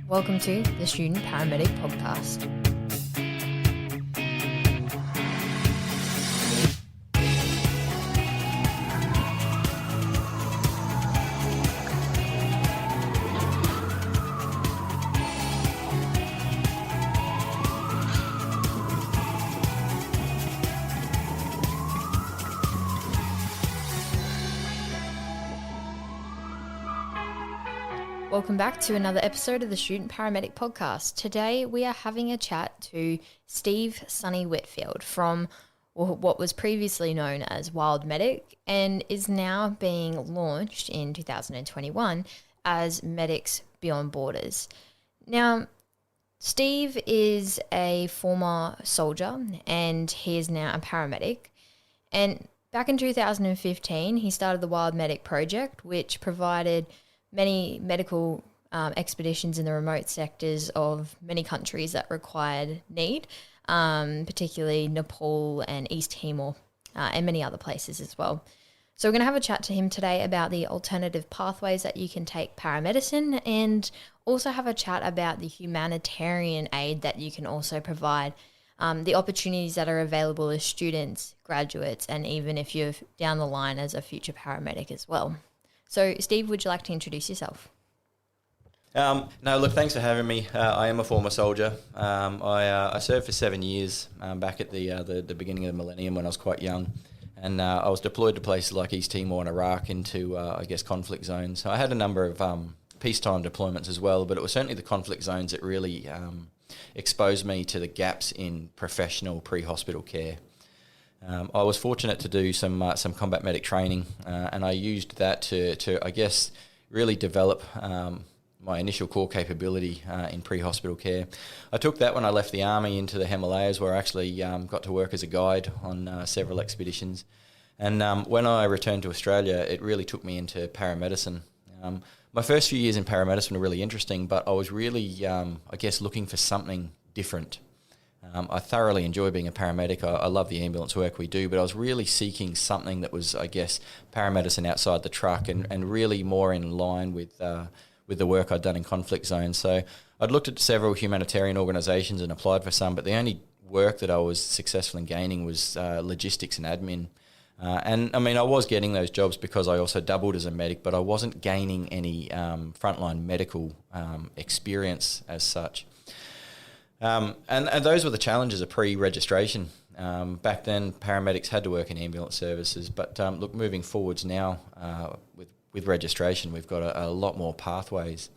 Welcome to the Student Paramedic Podcast. Welcome back to another episode of the Student Paramedic Podcast. Today we are having a chat to Steve Sonny Whitfield from what was previously known as Wild Medic and is now being launched in 2021 as Medics Beyond Borders. Now, Steve is a former soldier and he is now a paramedic. And back in 2015, he started the Wild Medic project, which provided many medical expeditions in the remote sectors of many countries that required need, particularly Nepal and East Timor and many other places as well. So we're going to have a chat to him today about the alternative pathways that you can take paramedicine and also have a chat about the humanitarian aid that you can also provide, the opportunities that are available as students, graduates, and even if you're down the line as a future paramedic as well. So, Steve, would you like to introduce yourself? No, look, thanks for having me. I am a former soldier. I served for 7 years back at the beginning of the millennium when I was quite young. And I was deployed to places like East Timor and Iraq into, conflict zones. So I had a number of peacetime deployments as well, but it was certainly the conflict zones that really exposed me to the gaps in professional pre-hospital care. I was fortunate to do some combat medic training, and I used that to really develop my initial core capability in pre-hospital care. I took that when I left the Army into the Himalayas, where I actually got to work as a guide on several expeditions. And when I returned to Australia, it really took me into paramedicine. My first few years in paramedicine were really interesting, but I was really, looking for something different. I thoroughly enjoy being a paramedic. I love the ambulance work we do, but I was really seeking something that was, paramedicine outside the truck and really more in line with the work I'd done in conflict zones. So I'd looked at several humanitarian organisations and applied for some, but the only work that I was successful in gaining was logistics and admin. I was getting those jobs because I also doubled as a medic, but I wasn't gaining any frontline medical experience as such. And those were the challenges of pre-registration. Back then, paramedics had to work in ambulance services, but moving forwards now with registration, we've got a lot more pathways.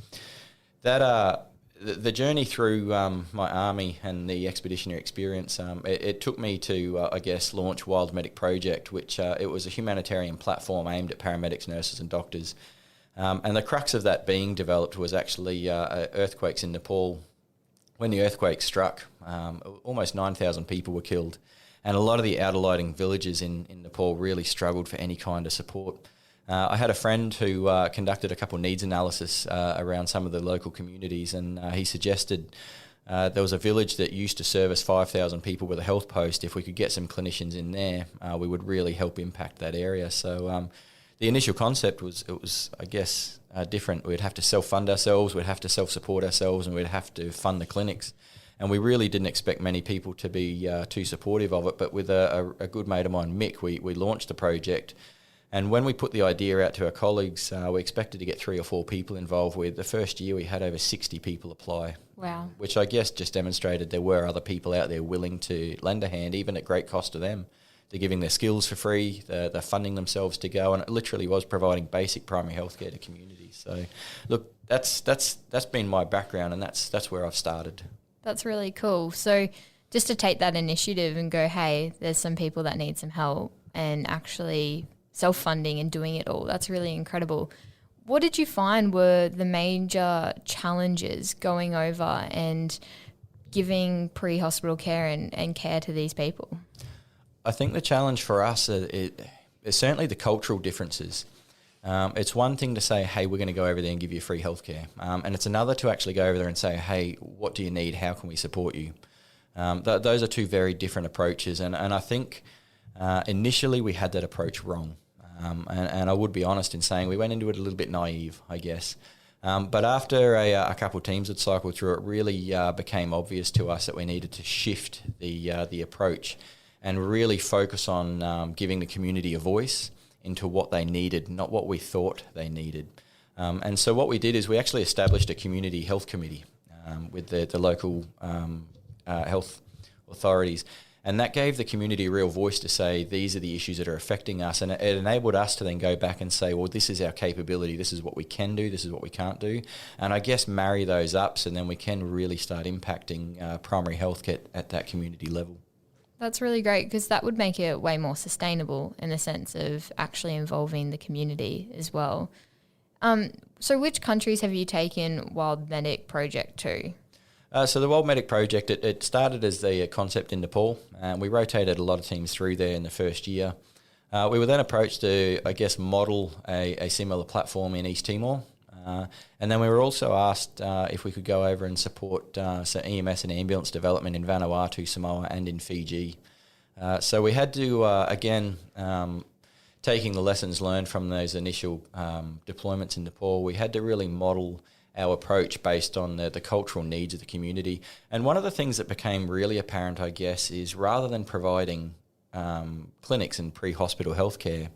That the journey through my army and the expeditionary experience, it took me to launch Wild Medic Project, which it was a humanitarian platform aimed at paramedics, nurses, and doctors. And the crux of that being developed was actually earthquakes in Nepal. When the earthquake struck, almost 9,000 people were killed, and a lot of the outer-lighting villages in Nepal really struggled for any kind of support. I had a friend who conducted a couple of needs analysis around some of the local communities, and he suggested there was a village that used to service 5,000 people with a health post. If we could get some clinicians in there, we would really help impact that area. So the initial concept was, different. We'd have to self-fund ourselves, we'd have to self-support ourselves, and we'd have to fund the clinics. And we really didn't expect many people to be too supportive of it, but with a good mate of mine, Mick, we launched the project. And when we put the idea out to our colleagues, we expected to get 3 or 4 people involved with. The first year we had over 60 people apply. Wow. Which I guess just demonstrated there were other people out there willing to lend a hand, even at great cost to them. They're giving their skills for free, they're funding themselves to go, and it literally was providing basic primary healthcare to communities. So, look, that's been my background, and that's where I've started. That's really cool. So just to take that initiative and go, hey, there's some people that need some help, and actually self-funding and doing it all, that's really incredible. What did you find were the major challenges going over and giving pre-hospital care and care to these people? I think the challenge for us is certainly the cultural differences. It's one thing to say, hey, we're going to go over there and give you free healthcare. And it's another to actually go over there and say, hey, what do you need? How can we support you? Those are two very different approaches. And I think initially we had that approach wrong. And I would be honest in saying we went into it a little bit naive, I guess. But after a couple of teams had cycled through, it really became obvious to us that we needed to shift the approach and really focus on giving the community a voice into what they needed, not what we thought they needed. And so what we did is we actually established a community health committee with the local health authorities. And that gave the community a real voice to say, these are the issues that are affecting us. And it enabled us to then go back and say, well, this is our capability. This is what we can do. This is what we can't do. And I guess marry those up so then we can really start impacting primary health care at that community level. That's really great because that would make it way more sustainable in the sense of actually involving the community as well. So which countries have you taken Wild Medic Project to? So the Wild Medic Project, it started as the concept in Nepal, and we rotated a lot of teams through there in the first year. We were then approached to, I guess, model a similar platform in East Timor. And then we were also asked if we could go over and support EMS and ambulance development in Vanuatu, Samoa, and in Fiji. So we had to, again, taking the lessons learned from those initial deployments in Nepal, we had to really model our approach based on the cultural needs of the community. And one of the things that became really apparent, I guess, is rather than providing clinics and pre-hospital healthcare,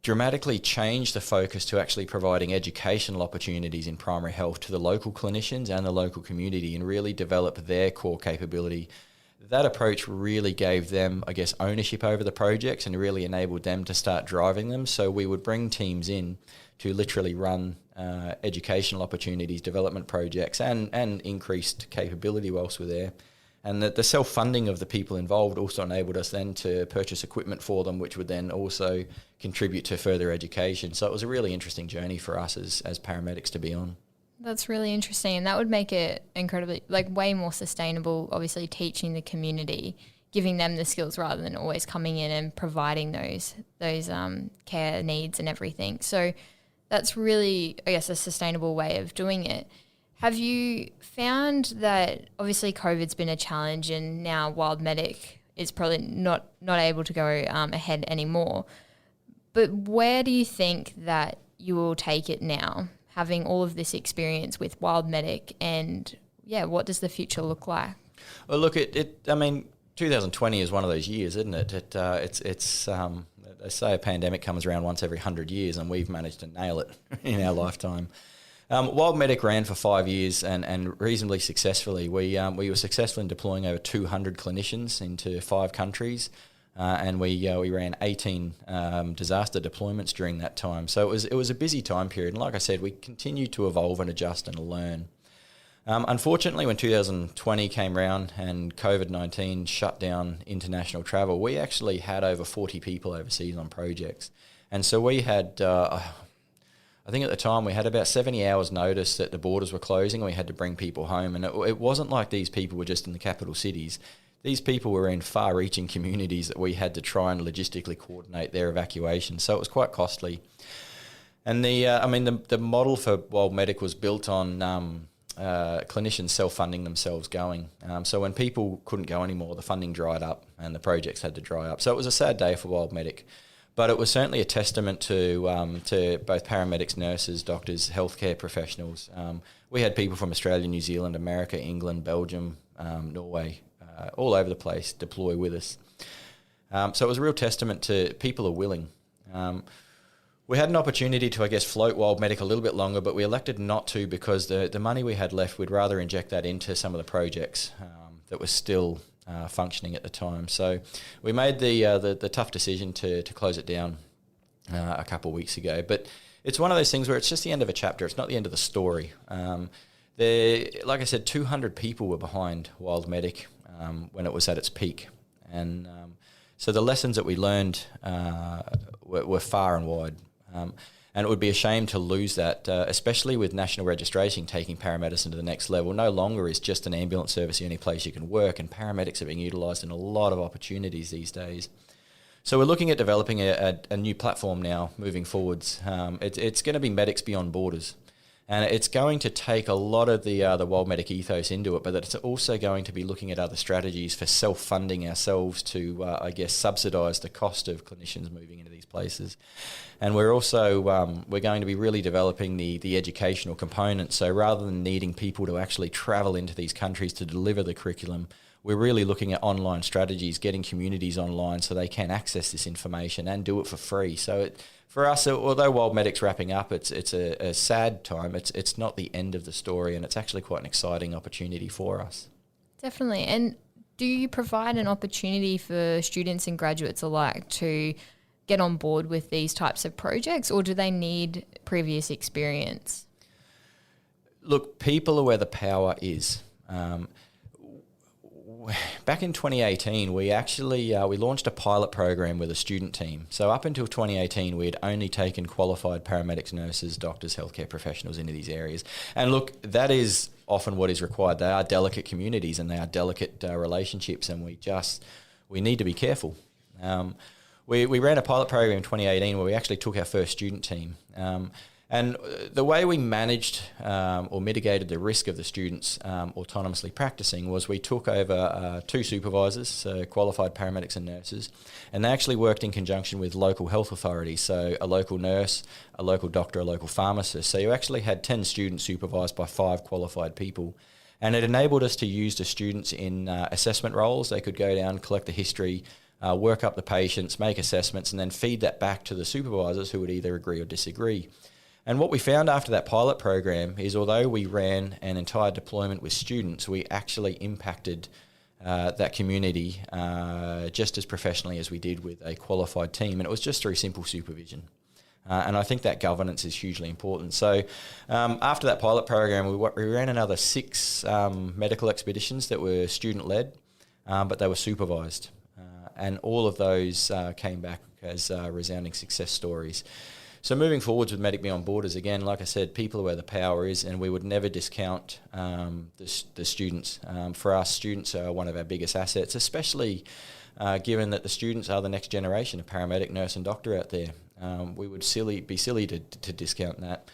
dramatically change the focus to actually providing educational opportunities in primary health to the local clinicians and the local community and really develop their core capability. That approach really gave them, I guess, ownership over the projects and really enabled them to start driving them. So we would bring teams in to literally run educational opportunities, development projects, and increased capability whilst we're there. And the self-funding of the people involved also enabled us then to purchase equipment for them, which would then also contribute to further education. So it was a really interesting journey for us as paramedics to be on. That's really interesting. And that would make it incredibly, way more sustainable, obviously teaching the community, giving them the skills rather than always coming in and providing those care needs and everything. So that's really, I guess, a sustainable way of doing it. Have you found that obviously COVID's been a challenge and now Wild Medic is probably not able to go ahead anymore, but where do you think that you will take it now, having all of this experience with Wild Medic, and what does the future look like? Well, look, 2020 is one of those years, isn't it? They say a pandemic comes around once every 100 years, and we've managed to nail it in our lifetime. Wild Medic ran for 5 years and reasonably successfully. We were successful in deploying over 200 clinicians into 5 countries, and we ran 18 disaster deployments during that time. So it was a busy time period, and like I said, we continued to evolve and adjust and learn. Unfortunately, when 2020 came around and COVID-19 shut down international travel, we actually had over 40 people overseas on projects. And so we had, I think at the time, we had about 70 hours notice that the borders were closing and we had to bring people home. And it wasn't like these people were just in the capital cities. These people were in far-reaching communities that we had to try and logistically coordinate their evacuation. So it was quite costly. And the model for Wild Medic was built on clinicians self-funding themselves going. So when people couldn't go anymore, the funding dried up and the projects had to dry up. So it was a sad day for Wild Medic, but it was certainly a testament to both paramedics, nurses, doctors, healthcare professionals. We had people from Australia, New Zealand, America, England, Belgium, Norway, all over the place deploy with us. So it was a real testament to people are willing. We had an opportunity to, I guess, float Wild Medic a little bit longer, but we elected not to because the money we had left, we'd rather inject that into some of the projects that were still functioning at the time. So we made the tough decision to close it down a couple of weeks ago. But it's one of those things where it's just the end of a chapter. It's not the end of the story. Like I said, 200 people were behind Wild Medic when it was at its peak. And so the lessons that we learned were far and wide. And it would be a shame to lose that, especially with national registration taking paramedicine to the next level. No longer is just an ambulance service the only place you can work, and paramedics are being utilised in a lot of opportunities these days. So we're looking at developing a new platform now moving forwards. It's going to be Medics Beyond Borders. And it's going to take a lot of the Wild Medic ethos into it, but it's also going to be looking at other strategies for self-funding ourselves to, subsidise the cost of clinicians moving into these places. And we're also we're going to be really developing the educational component. So rather than needing people to actually travel into these countries to deliver the curriculum, we're really looking at online strategies, getting communities online so they can access this information and do it for free. So for us, although Wild Medic's wrapping up, it's a sad time. It's not the end of the story, and it's actually quite an exciting opportunity for us. Definitely. And do you provide an opportunity for students and graduates alike to get on board with these types of projects, or do they need previous experience? Look, people are where the power is. Back in 2018, we actually we launched a pilot program with a student team. So up until 2018, we had only taken qualified paramedics, nurses, doctors, healthcare professionals into these areas. And look, that is often what is required. They are delicate communities and they are delicate relationships, and we need to be careful. We ran a pilot program in 2018 where we actually took our first student team. And the way we managed or mitigated the risk of the students autonomously practicing was we took over 2 supervisors, so qualified paramedics and nurses, and they actually worked in conjunction with local health authorities, so a local nurse, a local doctor, a local pharmacist. So you actually had 10 students supervised by 5 qualified people. And it enabled us to use the students in assessment roles. They could go down, collect the history, work up the patients, make assessments, and then feed that back to the supervisors who would either agree or disagree. And what we found after that pilot program is although we ran an entire deployment with students, we actually impacted that community just as professionally as we did with a qualified team. And it was just through simple supervision. And I think that governance is hugely important. So after that pilot program, we ran another 6 medical expeditions that were student-led, but they were supervised. And all of those came back as resounding success stories. So moving forwards with Medic Beyond Borders, again, like I said, people are where the power is, and we would never discount the students. For us, students are one of our biggest assets, especially given that the students are the next generation of paramedic, nurse and doctor out there. We would be silly to discount that.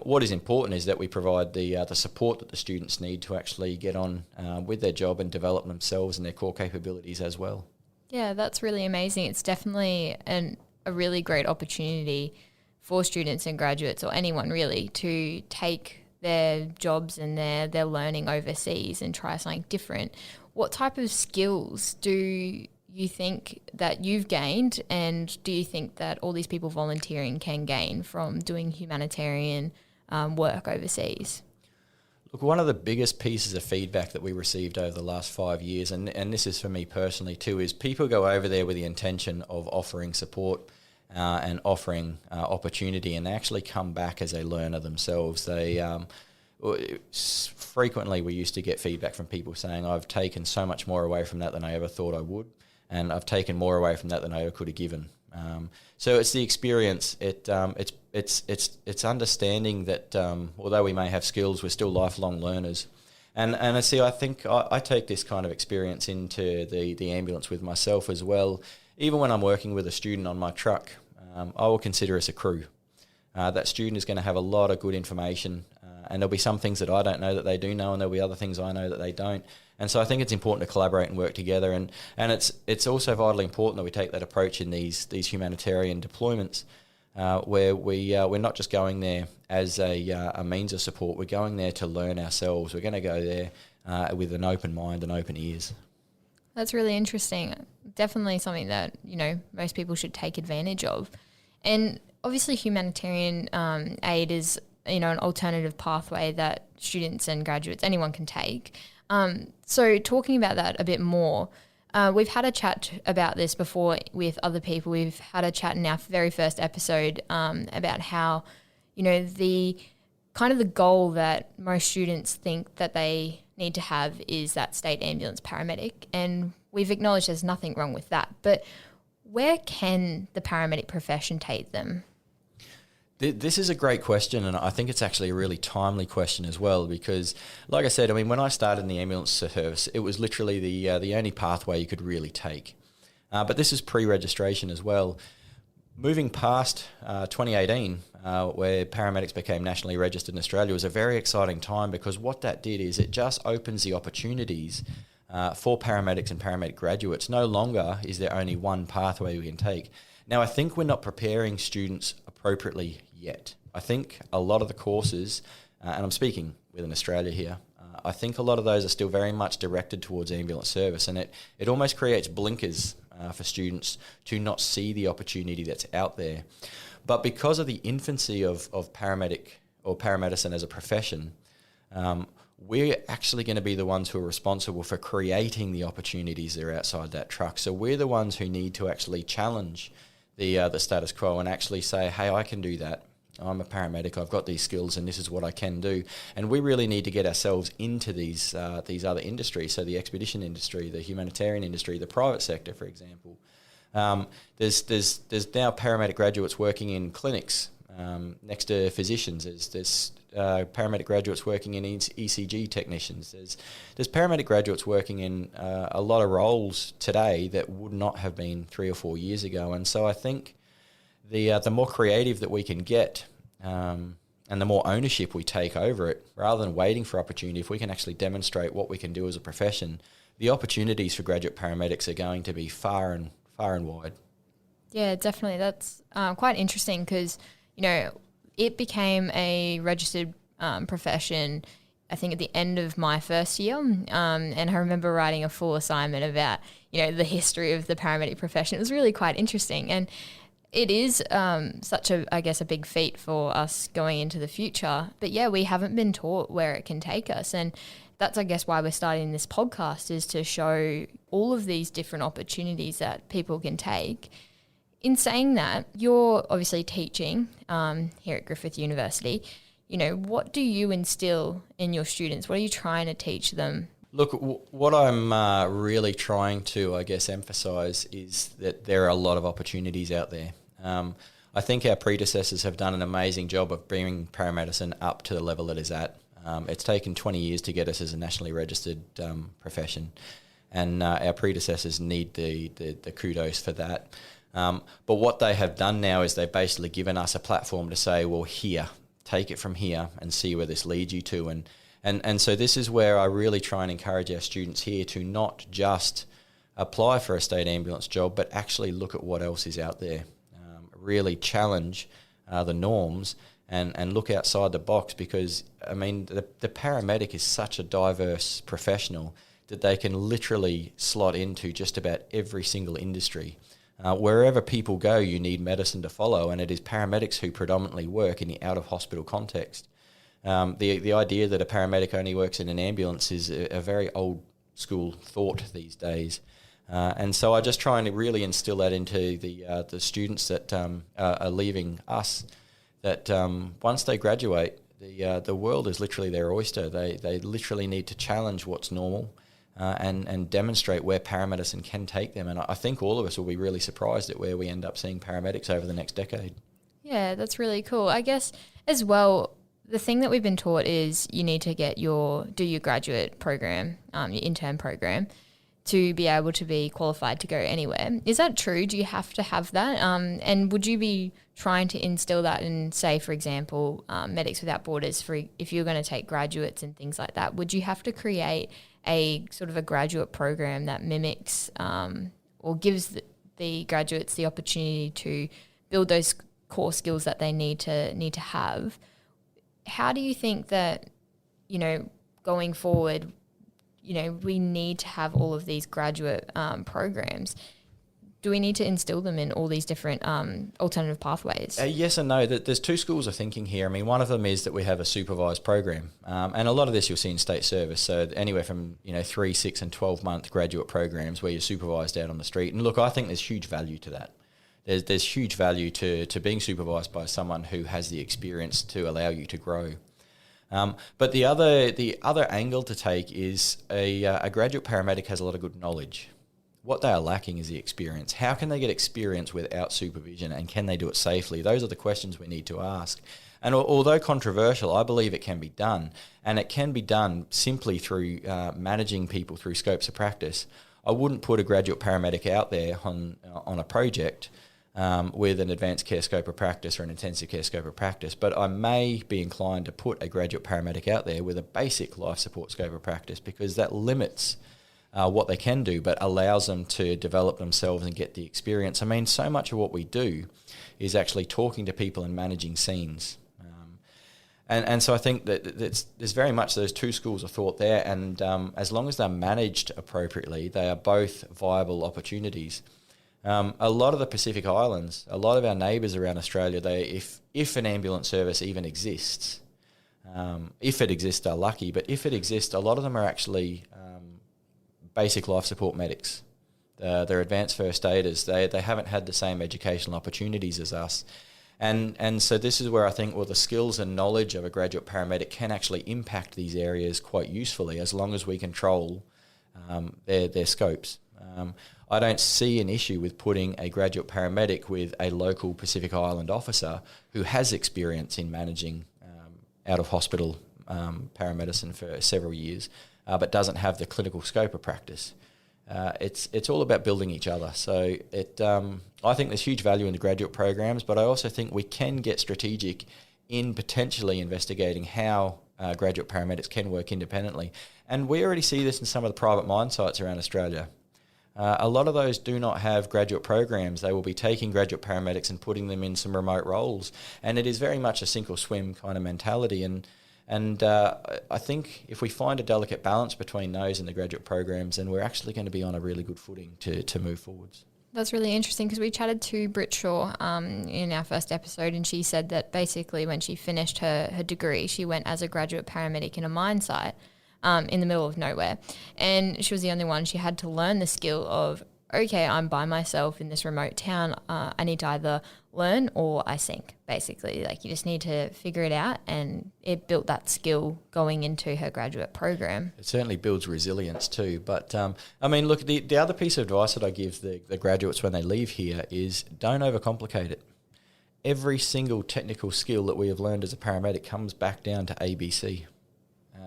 What is important is that we provide the support that the students need to actually get on with their job and develop themselves and their core capabilities as well. Yeah, that's really amazing. It's definitely a really great opportunity for students and graduates, or anyone really, to take their jobs and their learning overseas and try something different. What type of skills do you think that you've gained, and do you think that all these people volunteering can gain from doing humanitarian work overseas? Look, one of the biggest pieces of feedback that we received over the last 5 years, and this is for me personally too, is people go over there with the intention of offering support and offering opportunity, and they actually come back as a learner themselves. Frequently we used to get feedback from people saying, I've taken so much more away from that than I ever thought I would, and I've taken more away from that than I ever could have given. So it's the experience. It's understanding that although we may have skills, we're still lifelong learners. And I see, I think I take this kind of experience into the ambulance with myself as well. Even when I'm working with a student on my truck, I will consider us a crew. That student is going to have a lot of good information, and there'll be some things that I don't know that they do know, and there'll be other things I know that they don't. And so I think it's important to collaborate and work together, and it's also vitally important that we take that approach in these humanitarian deployments, where we're not just going there as a means of support. We're going there to learn ourselves. We're going to go there with an open mind and open ears. That's really interesting. Definitely something that, most people should take advantage of. And obviously humanitarian aid is, an alternative pathway that students and graduates, anyone can take. So talking about that a bit more, we've had a chat about this before with other people. We've had a chat in our very first episode about how, the kind of the goal that most students think that they need to have is that state ambulance paramedic. And we've acknowledged there's nothing wrong with that. But where can the paramedic profession take them? This is a great question, and I think it's actually a really timely question as well, because, like I said, when I started in the ambulance service, it was literally the only pathway you could really take. But this is pre-registration as well. moving past 2018, where paramedics became nationally registered in Australia, was a very exciting time, because what that did is it just opens the opportunities for paramedics and paramedic graduates. No longer is there only one pathway we can take. Now, I think we're not preparing students appropriately yet. I think a lot of the courses, and I'm speaking within Australia here, I think a lot of those are still very much directed towards ambulance service, and it almost creates blinkers for students to not see the opportunity that's out there. But because of the infancy of paramedic or paramedicine as a profession, we're actually going to be the ones who are responsible for creating the opportunities that are outside that truck. So we're the ones who need to actually challenge the status quo and actually say, hey, I can do that. I'm a paramedic, I've got these skills, and this is what I can do. And we really need to get ourselves into these other industries, so the expedition industry, the humanitarian industry, the private sector, for example. There's now paramedic graduates working in clinics next to physicians. There's paramedic graduates working in ECG technicians. There's paramedic graduates working in a lot of roles today that would not have been 3 or 4 years ago. And so I think the more creative that we can get, and the more ownership we take over it, rather than waiting for opportunity, if we can actually demonstrate what we can do as a profession, the opportunities for graduate paramedics are going to be far and wide. Yeah, definitely. That's quite interesting, because, it became a registered profession, I think, at the end of my first year. And I remember writing a full assignment about, the history of the paramedic profession. It was really quite interesting. And it is such a big feat for us going into the future. But yeah, we haven't been taught where it can take us. And that's, I guess, why we're starting this podcast, is to show all of these different opportunities that people can take. In saying that, you're obviously teaching here at Griffith University. What do you instill in your students? What are you trying to teach them? Look, what I'm really trying to, I guess, emphasise is that there are a lot of opportunities out there. I think our predecessors have done an amazing job of bringing paramedicine up to the level it is at. It's taken 20 years to get us as a nationally registered profession, and our predecessors need the kudos for that. But what they have done now is they've basically given us a platform to say, well, here, take it from here and see where this leads you to. And so this is where I really try and encourage our students here to not just apply for a state ambulance job, but actually look at what else is out there. Really challenge the norms and look outside the box, because, the paramedic is such a diverse professional that they can literally slot into just about every single industry. Wherever people go, you need medicine to follow, and it is paramedics who predominantly work in the out-of-hospital context. The idea that a paramedic only works in an ambulance is a very old school thought these days. And so I just try and really instill that into the students that are leaving us, that once they graduate, the world is literally their oyster. They literally need to challenge what's normal and demonstrate where paramedicine can take them. And I think all of us will be really surprised at where we end up seeing paramedics over the next decade. Yeah, that's really cool. I guess as well, the thing that we've been taught is you need to do your graduate program, your intern program, to be able to be qualified to go anywhere. Is that true? Do you have to have that? And would you be trying to instill that in, say, for example, Medics Without Borders, if you're going to take graduates and things like that, would you have to create a sort of a graduate program that mimics or gives the graduates the opportunity to build those core skills that they need to have? How do you think that, going forward, we need to have all of these graduate programs? Do we need to instill them in all these different alternative pathways? Yes and no. There's two schools of thinking here. One of them is that we have a supervised program. And a lot of this you'll see in state service. So anywhere from, 3, 6 and 12-month graduate programs where you're supervised out on the street. And look, I think there's huge value to that. There's huge value to being supervised by someone who has the experience to allow you to grow. But the other angle to take is a graduate paramedic has a lot of good knowledge. What they are lacking is the experience. How can they get experience without supervision, and can they do it safely? Those are the questions we need to ask. And although controversial, I believe it can be done, and it can be done simply through managing people through scopes of practice. I wouldn't put a graduate paramedic out there on a project with an advanced care scope of practice or an intensive care scope of practice, but I may be inclined to put a graduate paramedic out there with a basic life support scope of practice, because that limits what they can do, but allows them to develop themselves and get the experience. I mean, so much of what we do is actually talking to people and managing scenes. And so I think that there's very much those two schools of thought there, and as long as they're managed appropriately, they are both viable opportunities. A lot of the Pacific Islands, a lot of our neighbours around Australia, if an ambulance service even exists, if it exists, they're lucky, but if it exists, a lot of them are actually basic life support medics. They're advanced first aiders. They haven't had the same educational opportunities as us. And so this is where I think the skills and knowledge of a graduate paramedic can actually impact these areas quite usefully, as long as we control their scopes. I don't see an issue with putting a graduate paramedic with a local Pacific Island officer who has experience in managing out-of-hospital paramedicine for several years, but doesn't have the clinical scope of practice. It's all about building each other. So I think there's huge value in the graduate programs, but I also think we can get strategic in potentially investigating how graduate paramedics can work independently. And we already see this in some of the private mine sites around Australia. A lot of those do not have graduate programs. They will be taking graduate paramedics and putting them in some remote roles. And it is very much a sink or swim kind of mentality. And I think if we find a delicate balance between those and the graduate programs, then we're actually going to be on a really good footing to move forwards. That's really interesting, because we chatted to Britt Shaw in our first episode, and she said that basically when she finished her degree, she went as a graduate paramedic in a mine site in the middle of nowhere. And she was the only one. She had to learn the skill of, okay, I'm by myself in this remote town. I need to either learn or I sink, basically. Like, you just need to figure it out, and it built that skill going into her graduate program. It certainly builds resilience too. But, I mean, look, the other piece of advice that I give the graduates when they leave here is don't overcomplicate it. Every single technical skill that we have learned as a paramedic comes back down to ABC.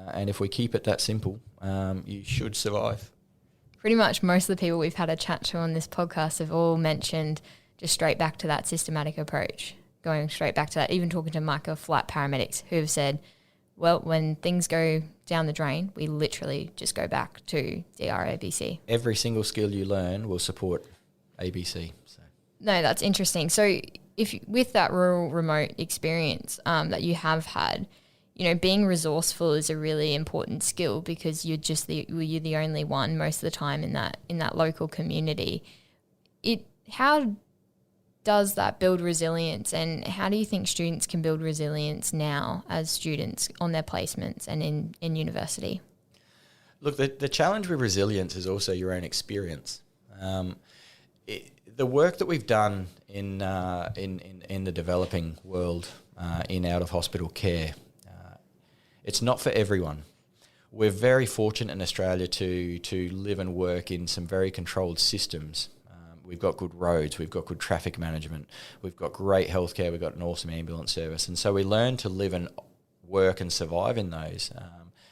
And if we keep it that simple, you should survive. Pretty much most of the people we've had a chat to on this podcast have all mentioned just straight back to that systematic approach, going straight back to that, even talking to Micah flight paramedics who have said, well, when things go down the drain, we literally just go back to DRABC. Every single skill you learn will support ABC. So. No, that's interesting. So if with that rural remote experience that you have had, you know, being resourceful is a really important skill, because you're the only one most of the time in that local community. How does that build resilience, and how do you think students can build resilience now as students on their placements and in university? Look, the challenge with resilience is also your own experience. The work that we've done in the developing world in out of hospital care, it's not for everyone. We're very fortunate in Australia to live and work in some very controlled systems. We've got good roads, we've got good traffic management, we've got great healthcare, we've got an awesome ambulance service. And so we learn to live and work and survive in those.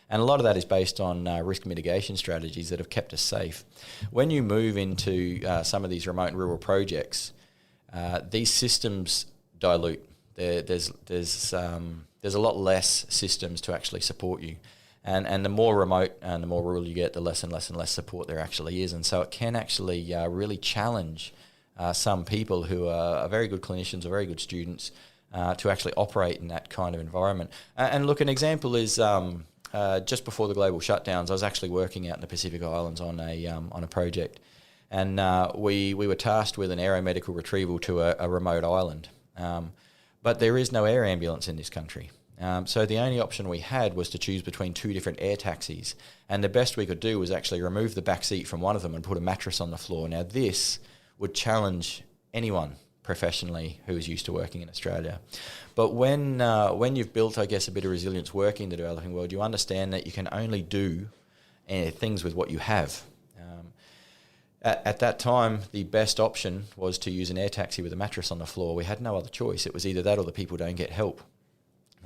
And a lot of that is based on risk mitigation strategies that have kept us safe. When you move into some of these remote and rural projects, these systems dilute. There's a lot less systems to actually support you. And the more remote and the more rural you get, the less and less and less support there actually is. And so it can actually really challenge some people who are very good clinicians or very good students to actually operate in that kind of environment. And look, an example is just before the global shutdowns, I was actually working out in the Pacific Islands on a project. And we were tasked with an aeromedical retrieval to a remote island. But there is no air ambulance in this country. So the only option we had was to choose between two different air taxis. And the best we could do was actually remove the back seat from one of them and put a mattress on the floor. Now this would challenge anyone professionally who is used to working in Australia. But when you've built, I guess, a bit of resilience working in the developing world, you understand that you can only do things with what you have. At that time, the best option was to use an air taxi with a mattress on the floor. We had no other choice. It was either that or the people don't get help.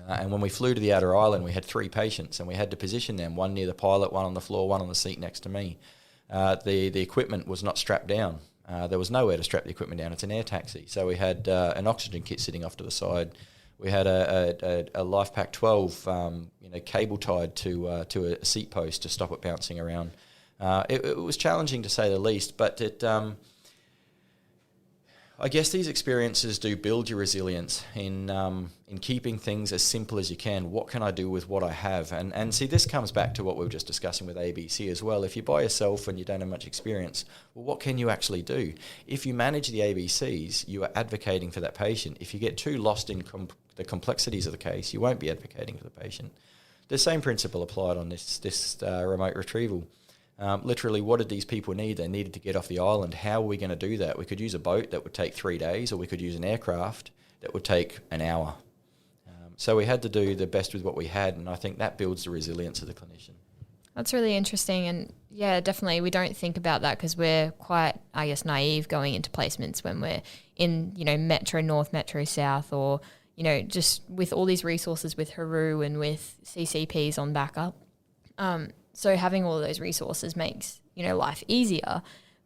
And when we flew to the outer island, we had 3 patients, and we had to position them, one near the pilot, one on the floor, one on the seat next to me. The equipment was not strapped down. there was nowhere to strap the equipment down. It's an air taxi. So we had an oxygen kit sitting off to the side. We had a Life Pack 12, cable tied to a seat post to stop it bouncing around. It was challenging to say the least, but I guess these experiences do build your resilience in keeping things as simple as you can. What can I do with what I have? And see, this comes back to what we were just discussing with ABC as well. If you're by yourself and you don't have much experience, well, what can you actually do? If you manage the ABCs, you are advocating for that patient. If you get too lost in the complexities of the case, you won't be advocating for the patient. The same principle applied on this remote retrieval. Literally, what did these people need? They needed to get off the island. How are we going to do that? We could use a boat that would take 3 days, or we could use an aircraft that would take an hour. So we had to do the best with what we had, and I think that builds the resilience of the clinician. That's really interesting. And yeah, definitely we don't think about that because we're quite, I guess, naive going into placements when we're in, Metro North, Metro South, or, just with all these resources with Haru and with CCPs on backup. So having all of those resources makes, life easier,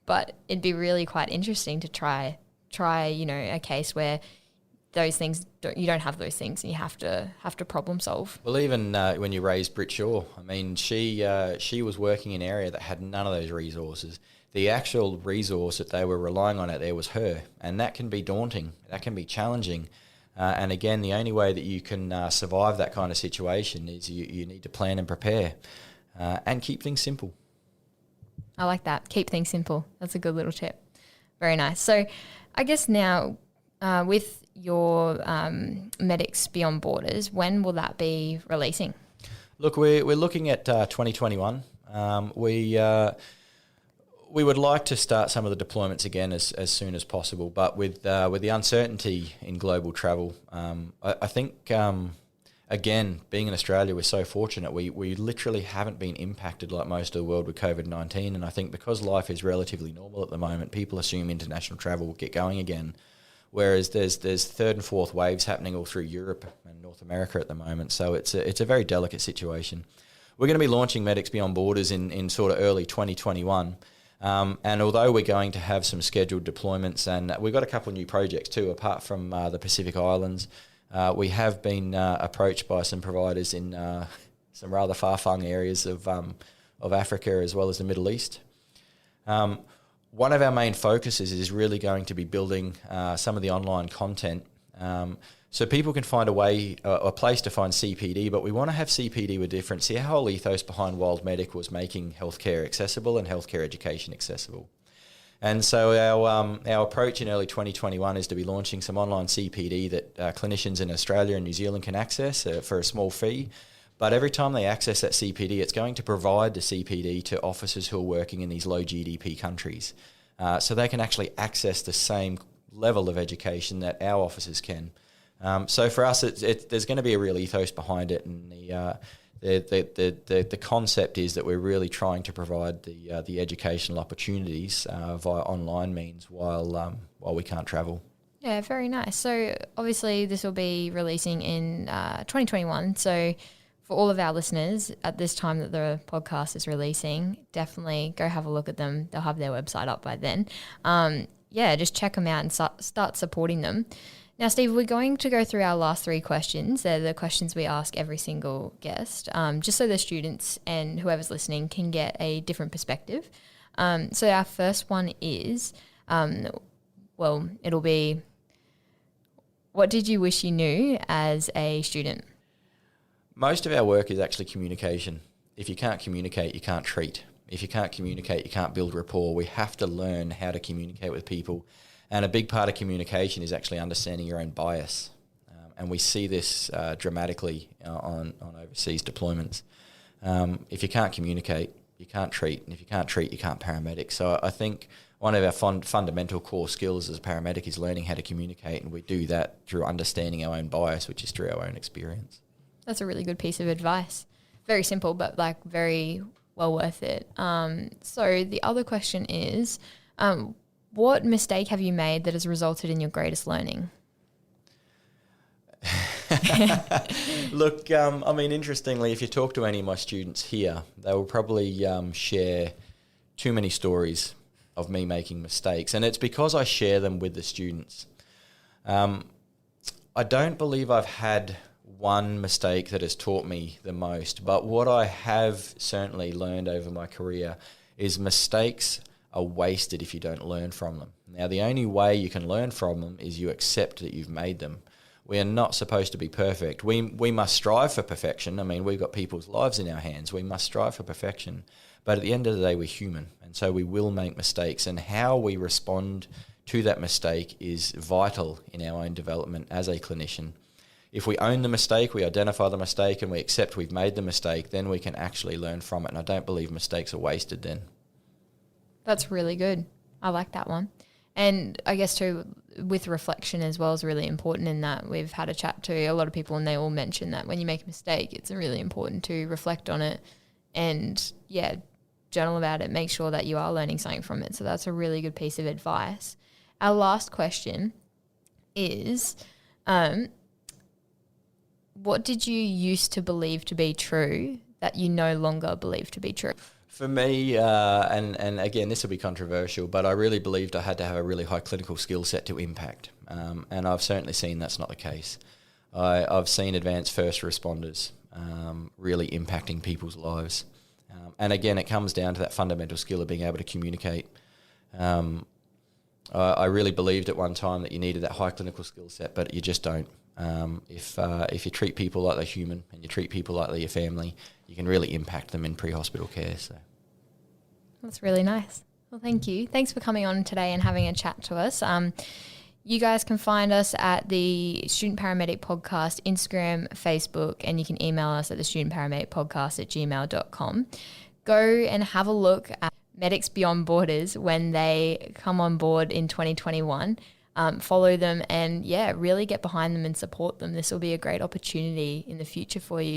but it'd be really quite interesting to try, a case where those things, you don't have those things and you have to problem solve. Well, even when you raised Britt Shaw, I mean, she was working in an area that had none of those resources. The actual resource that they were relying on out there was her, and that can be daunting. That can be challenging. And again, the only way that you can survive that kind of situation is you need to plan and prepare. And keep things simple. I like that. Keep things simple. That's a good little tip. Very nice. So I guess now with your Medics Beyond Borders, when will that be releasing? Look, we're looking at 2021. We would like to start some of the deployments again as soon as possible, but with the uncertainty in global travel, I think... Again, being in Australia, we're so fortunate. We literally haven't been impacted like most of the world with COVID-19, and I think because life is relatively normal at the moment, people assume international travel will get going again, whereas there's third and fourth waves happening all through Europe and North America at the moment, so it's a very delicate situation. We're going to be launching Medics Beyond Borders in sort of early 2021, and although we're going to have some scheduled deployments, and we've got a couple of new projects too, apart from the Pacific Islands. We have been approached by some providers in some rather far-flung areas of Africa as well as the Middle East. One of our main focuses is really going to be building some of the online content so people can find a place to find CPD, but we want to have CPD with difference. See, our whole ethos behind Wild Medic was making healthcare accessible and healthcare education accessible. And so our approach in early 2021 is to be launching some online CPD that clinicians in Australia and New Zealand can access for a small fee. But every time they access that CPD, it's going to provide the CPD to officers who are working in these low GDP countries. So they can actually access the same level of education that our officers can. So for us, there's going to be a real ethos behind it, and the concept is that we're really trying to provide the educational opportunities via online means while we can't travel. Yeah, very nice. So obviously this will be releasing in 2021. So for all of our listeners at this time that the podcast is releasing, definitely go have a look at them. They'll have their website up by then. Just check them out and start supporting them. Now, Steve, we're going to go through our last 3 questions. They're the questions we ask every single guest, just so the students and whoever's listening can get a different perspective. So our first one is, it'll be, what did you wish you knew as a student? Most of our work is actually communication. If you can't communicate, you can't treat. If you can't communicate, you can't build rapport. We have to learn how to communicate with people. And a big part of communication is actually understanding your own bias. And we see this dramatically on overseas deployments. If you can't communicate, you can't treat. And if you can't treat, you can't paramedic. So I think one of our fundamental core skills as a paramedic is learning how to communicate. And we do that through understanding our own bias, which is through our own experience. That's a really good piece of advice. Very simple, but very well worth it. So the other question is, what mistake have you made that has resulted in your greatest learning? Look, interestingly, if you talk to any of my students here, they will probably share too many stories of me making mistakes, and it's because I share them with the students. I don't believe I've had one mistake that has taught me the most, but what I have certainly learned over my career is mistakes are wasted if you don't learn from them. Now, the only way you can learn from them is you accept that you've made them. We are not supposed to be perfect. We must strive for perfection. I mean, we've got people's lives in our hands. We must strive for perfection. But at the end of the day, we're human, and so we will make mistakes, and how we respond to that mistake is vital in our own development as a clinician. If we own the mistake, we identify the mistake, and we accept we've made the mistake, then we can actually learn from it, and I don't believe mistakes are wasted then. That's really good. I like that one. And I guess too, with reflection as well is really important in that. We've had a chat to a lot of people and they all mention that when you make a mistake, it's really important to reflect on it and, journal about it, make sure that you are learning something from it. So that's a really good piece of advice. Our last question is, what did you used to believe to be true that you no longer believe to be true? For me, and again, this will be controversial, but I really believed I had to have a really high clinical skill set to impact. And I've certainly seen that's not the case. I've seen advanced first responders really impacting people's lives. And again, it comes down to that fundamental skill of being able to communicate. I really believed at one time that you needed that high clinical skill set, but you just don't. If you treat people like they're human and you treat people like they're your family, you can really impact them in pre-hospital care. So that's really nice. Well, thank you. Thanks for coming on today and having a chat to us. You guys can find us at the Student Paramedic Podcast, Instagram, Facebook, and you can email us at the studentparamedicpodcast@gmail.com. Go and have a look at Medics Beyond Borders when they come on board in 2021. Follow them and really get behind them and support them. This will be a great opportunity in the future for you